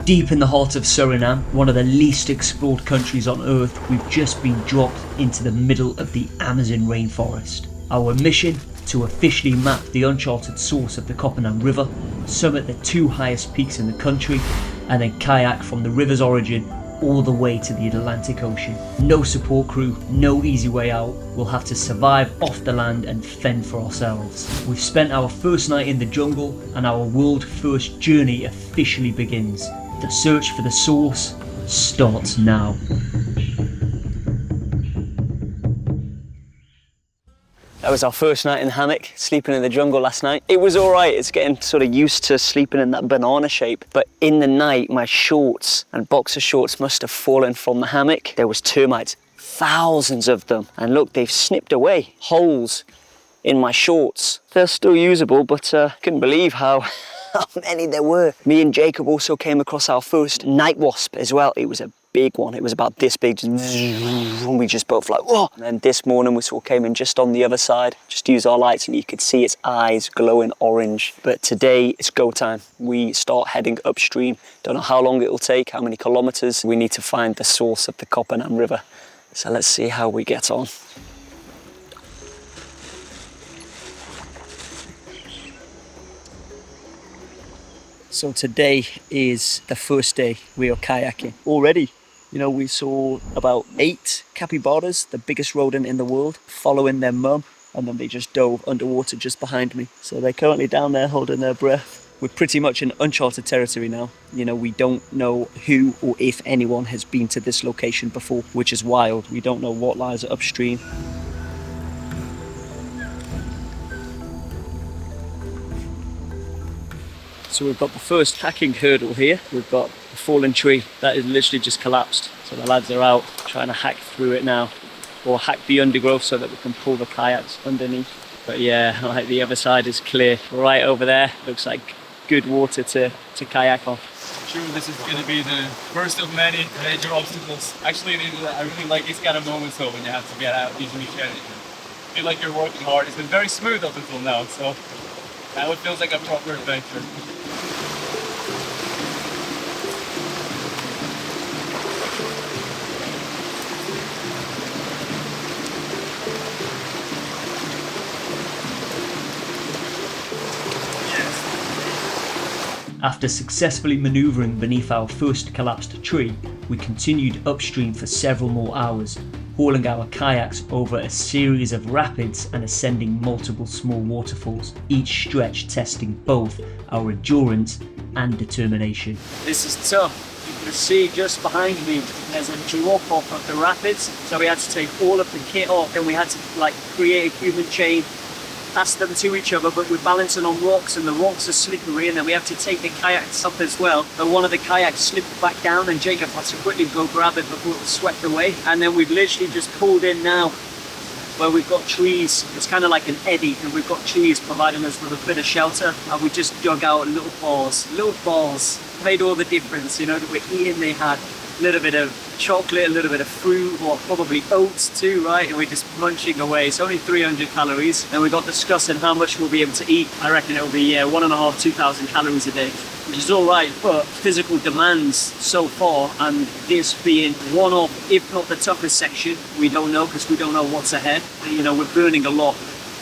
Deep in the heart of Suriname, one of the least explored countries on Earth, we've just been dropped into the middle of the Amazon rainforest. Our mission? To officially map the uncharted source of the Kopanam River, summit the 2 highest peaks in the country, and then kayak from the river's origin all the way to the Atlantic Ocean. No support crew, no easy way out. We'll have to survive off the land and fend for ourselves. We've spent our first night in the jungle, and our world first journey officially begins. The search for the source starts now. That was our first night in the hammock, sleeping in the jungle last night. It was alright, it's getting sort of used to sleeping in that banana shape. But in the night, my shorts and boxer shorts must have fallen from the hammock. There was termites, thousands of them. And look, they've snipped away holes in my shorts. They're still usable, but couldn't believe how many there were. Me and Jacob also came across our first night wasp as well. It was a big one. It was about this big, and we just both like, whoa. And then this morning we sort of came in just on the other side, just used our lights, and you could see its eyes glowing orange. But today it's go time. We start heading upstream. Don't know how long it'll take, how many kilometers. We need to find the source of the Kopanam River. So let's see how we get on. So today is the first day we are kayaking. Already, you know, we saw about 8 capybaras, the biggest rodent in the world, following their mum, and then they just dove underwater just behind me. So they're currently down there holding their breath. We're pretty much in uncharted territory now. You know, we don't know who or if anyone has been to this location before, which is wild. We don't know what lies upstream. So we've got the first hacking hurdle here. We've got a fallen tree that is literally just collapsed. So the lads are out trying to hack through it now, or hack the undergrowth so that we can pull the kayaks underneath. But yeah, like the other side is clear. Right over there, looks like good water to kayak on. Sure, this is going to be the first of many major obstacles. Actually, I really like these kind of moments though, when you have to get out using each other. Feel like you're working hard. It's been very smooth up until now, so now it feels like a proper adventure. After successfully manoeuvring beneath our first collapsed tree, we continued upstream for several more hours, hauling our kayaks over a series of rapids and ascending multiple small waterfalls, each stretch testing both our endurance and determination. This is tough. You can see just behind me there's a drop off of the rapids, so we had to take all of the kit off and we had to create a human chain, pass them to each other, but we're balancing on rocks and the rocks are slippery, and then we have to take the kayaks up as well. But one of the kayaks slipped back down and Jacob had to quickly go grab it before it was swept away. And then we've literally just pulled in now where we've got trees. It's kind of like an eddy, and we've got trees providing us with a bit of shelter, and we just dug out little balls. Made all the difference, you know, that we're eating. They had a little bit of chocolate, a little bit of fruit, or probably oats too, right? And we're just munching away. It's only 300 calories. And we got discussing how much we'll be able to eat. I reckon it'll be 2,000 calories a day, which is all right, but physical demands so far, and this being one of, if not the toughest section, we don't know, because we don't know what's ahead. You know, we're burning a lot,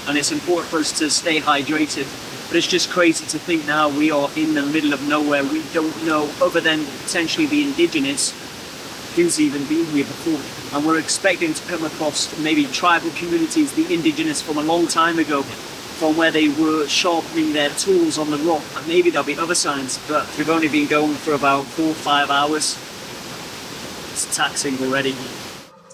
and it's important for us to stay hydrated. But it's just crazy to think now we are in the middle of nowhere. We don't know, other than potentially the indigenous, who's even been here before. And we're expecting to come across maybe tribal communities, the indigenous from a long time ago, from where they were sharpening their tools on the rock. And maybe there'll be other signs, but we've only been going for about 4 or 5 hours. It's taxing already.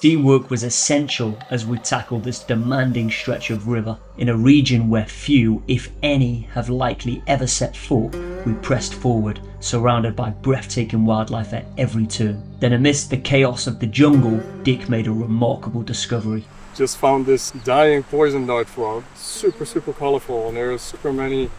Teamwork was essential as we tackled this demanding stretch of river. In a region where few, if any, have likely ever set foot, we pressed forward, surrounded by breathtaking wildlife at every turn. Then amidst the chaos of the jungle, Dick made a remarkable discovery. Just found this dying poison dart frog, super colorful, and there are super many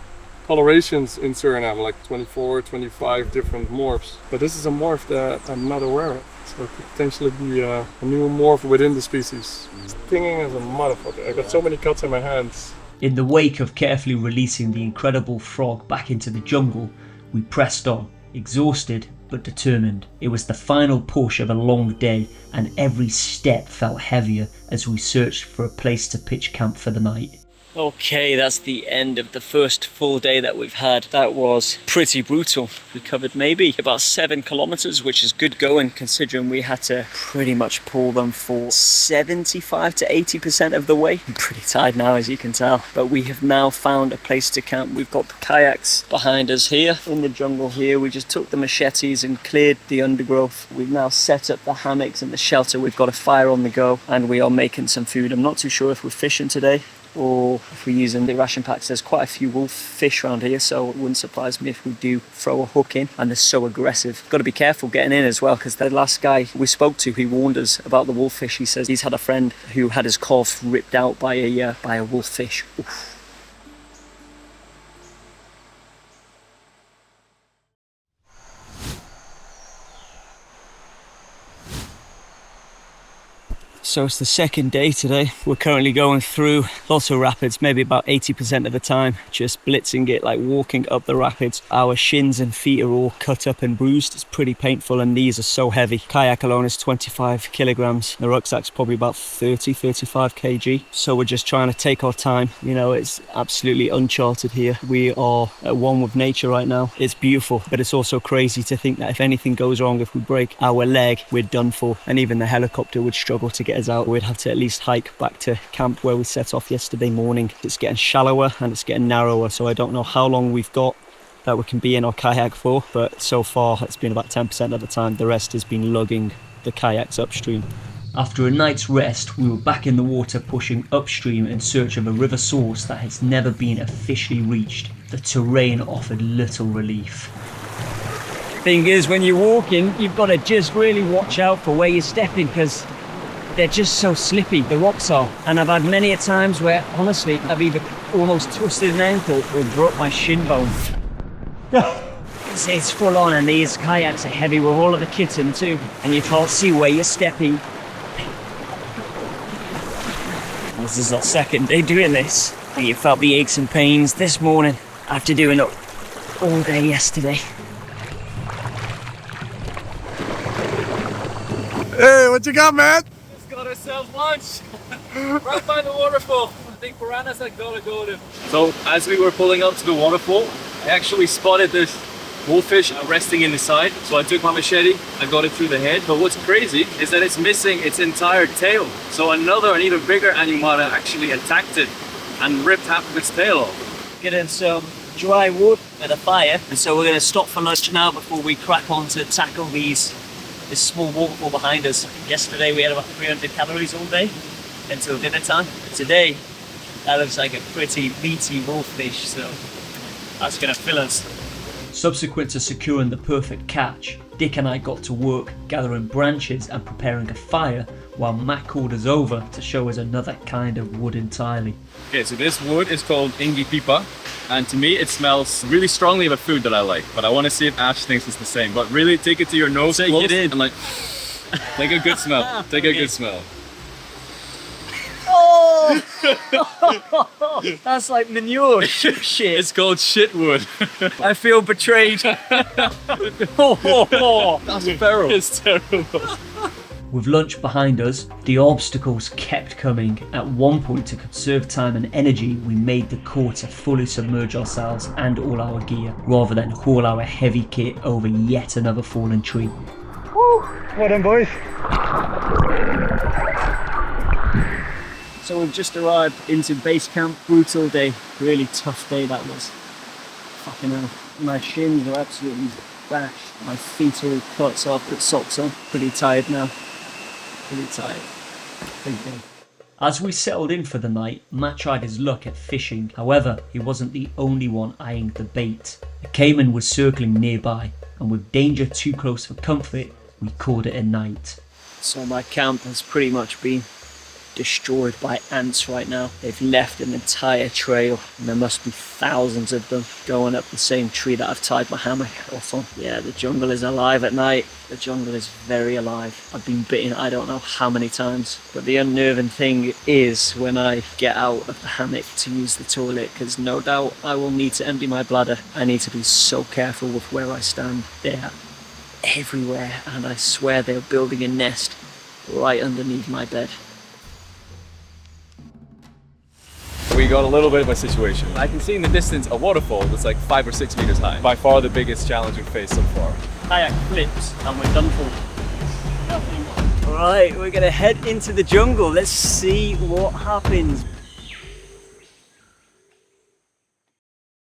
colorations in Suriname, like 24, 25 different morphs. But this is a morph that I'm not aware of. So it could potentially be a new morph within the species. It's stinging as a motherfucker. I got so many cuts in my hands. In the wake of carefully releasing the incredible frog back into the jungle, we pressed on, Exhausted but determined. It was the final push of a long day, and every step felt heavier as we searched for a place to pitch camp for the night. Okay, that's the end of the first full day that we've had. That was pretty brutal. We covered maybe about 7 kilometers, which is good going considering we had to pretty much pull them for 75 to 80% of the way. I'm pretty tired now, as you can tell, but we have now found a place to camp. We've got the kayaks behind us here in the jungle here. We just took the machetes and cleared the undergrowth. We've now set up the hammocks and the shelter. We've got a fire on the go and we are making some food. I'm not too sure if we're fishing today or if we're using the ration packs. There's quite a few wolf fish around here, so it wouldn't surprise me if we do throw a hook in, and they're so aggressive. Got to be careful getting in as well, because the last guy we spoke to, he warned us about the wolf fish. He says he's had a friend who had his calf ripped out by a wolf fish. Oof. So it's the second day today. We're currently going through lots of rapids, maybe about 80% of the time, just blitzing it, like walking up the rapids. Our shins and feet are all cut up and bruised. It's pretty painful, and these are so heavy. Kayak alone is 25 kilograms. The rucksack's probably about 35 kg. So we're just trying to take our time. You know, it's absolutely uncharted here. We are at one with nature right now. It's beautiful, but it's also crazy to think that if anything goes wrong, if we break our leg, we're done for. And even the helicopter would struggle to get us out. We'd have to at least hike back to camp where we set off yesterday morning. It's getting shallower and it's getting narrower, so I don't know how long we've got that we can be in our kayak for, but so far it's been about 10% of the time. The rest has been lugging the kayaks upstream. After a night's rest, we were back in the water pushing upstream in search of a river source that has never been officially reached. The terrain offered little relief. Thing is, when you're walking, you've got to just really watch out for where you're stepping, because they're just so slippy, the rocks are. And I've had many a times where, honestly, I've either almost twisted an ankle or broke my shin bone. It's full on, and these kayaks are heavy with all of the kit in too, and you can't see where you're stepping. This is our second day doing this, and you felt the aches and pains this morning after doing it all day yesterday. Hey, what you got, man? Got ourselves lunch right by the waterfall. I think piranhas are gonna go to. So as we were pulling up to the waterfall, I actually spotted this wolffish resting in the side. So I took my machete, I got it through the head. But what's crazy is that it's missing its entire tail. So another and even bigger animal actually attacked it and ripped half of its tail off. Getting some dry wood at a fire, and so we're going to stop for lunch now before we crack on to tackle this small waterfall behind us. Yesterday we had about 300 calories all day until dinner time. Today that looks like a pretty meaty wolffish, so that's going to fill us. Subsequent to securing the perfect catch, Dick and I got to work gathering branches and preparing a fire, while Matt called us over to show us another kind of wood entirely. Okay, so this wood is called Ingi Pipa, and to me it smells really strongly of a food that I like, but I want to see if Ash thinks it's the same. But really take it to your nose, take it in, and like, take a good smell, take a good smell. Oh! That's like manure. Shit. It's called shit wood. I feel betrayed. That's feral. It's terrible. With lunch behind us, the obstacles kept coming. At one point, to conserve time and energy, we made the call to fully submerge ourselves and all our gear, rather than haul our heavy kit over yet another fallen tree. Woo! Well done, boys. So we've just arrived into base camp. Brutal day, really tough day that was. Fucking hell. My shins are absolutely bashed. My feet are all cut, so I've put socks on. Pretty tired now. Pretty tired. Big day. As we settled in for the night, Matt tried his luck at fishing. However, he wasn't the only one eyeing the bait. A caiman was circling nearby, and with danger too close for comfort, we called it a night. So my camp has pretty much been destroyed by ants right now. They've left an entire trail, and there must be thousands of them going up the same tree that I've tied my hammock off on. Yeah, the jungle is alive at night. The jungle is very alive. I've been bitten I don't know how many times. But the unnerving thing is when I get out of the hammock to use the toilet, because no doubt I will need to empty my bladder. I need to be so careful with where I stand. They're everywhere, and I swear they're building a nest right underneath my bed. We got a little bit of a situation. I can see in the distance a waterfall that's like 5 or 6 meters high. By far the biggest challenge we've faced so far. Kayak flips and we're done for. Alright, we're gonna head into the jungle. Let's see what happens.